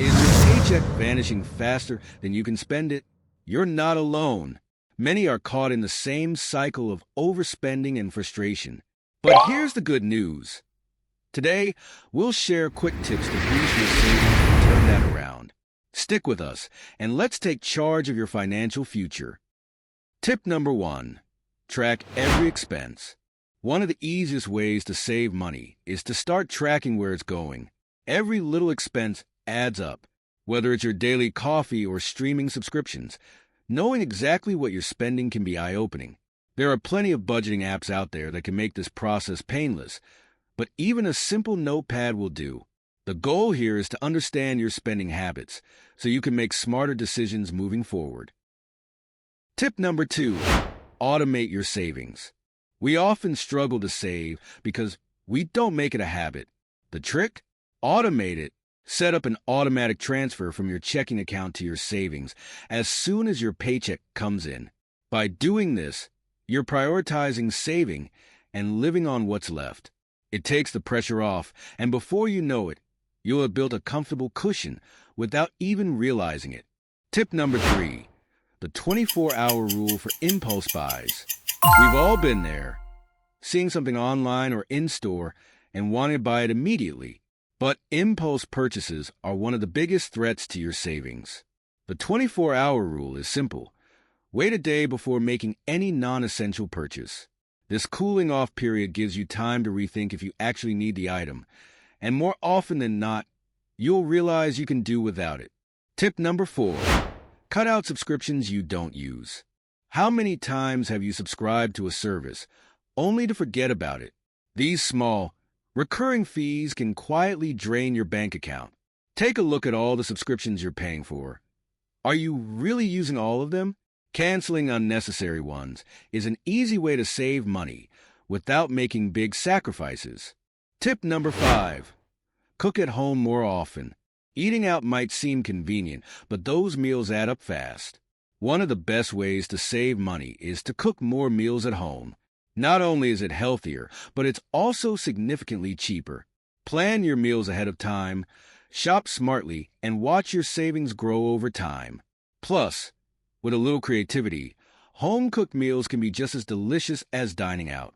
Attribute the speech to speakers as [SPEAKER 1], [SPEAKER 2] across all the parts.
[SPEAKER 1] Is your paycheck vanishing faster than you can spend it? You're not alone. Many are caught in the same cycle of overspending and frustration. But here's the good news. Today, we'll share quick tips to boost your savings and turn that around. Stick with us, and let's take charge of your financial future. Tip number 1. Track every expense. One of the easiest ways to save money is to start tracking where it's going. Every little expense adds up, whether it's your daily coffee or streaming subscriptions. Knowing exactly what you're spending can be eye-opening. There are plenty of budgeting apps out there that can make this process painless, but even a simple notepad will do. The goal here is to understand your spending habits so you can make smarter decisions moving forward. Tip number 2. Automate your savings. We often struggle to save because we don't make it a habit. The trick? Automate it. Set up an automatic transfer from your checking account to your savings as soon as your paycheck comes in. By doing this, you're prioritizing saving and living on what's left. It takes the pressure off, and before you know it, you'll have built a comfortable cushion without even realizing it. Tip number 3. The 24-hour rule for impulse buys. We've all been there, seeing something online or in-store and wanting to buy it immediately. But impulse purchases are one of the biggest threats to your savings. The 24-hour rule is simple. Wait a day before making any non-essential purchase. This cooling off period gives you time to rethink if you actually need the item, and more often than not, you'll realize you can do without it. Tip number 4. Cut out subscriptions you don't use. How many times have you subscribed to a service only to forget about it? These small, recurring fees can quietly drain your bank account. Take a look at all the subscriptions you're paying for. Are you really using all of them? Canceling unnecessary ones is an easy way to save money without making big sacrifices. Tip number 5. Cook at home more often. Eating out might seem convenient, but those meals add up fast. One of the best ways to save money is to cook more meals at home. Not only is it healthier, but it's also significantly cheaper. Plan your meals ahead of time, shop smartly, and watch your savings grow over time. Plus, with a little creativity, home-cooked meals can be just as delicious as dining out.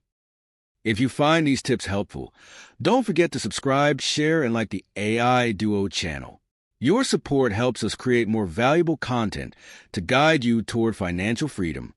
[SPEAKER 1] If you find these tips helpful, don't forget to subscribe, share, and like the AI Duo channel. Your support helps us create more valuable content to guide you toward financial freedom.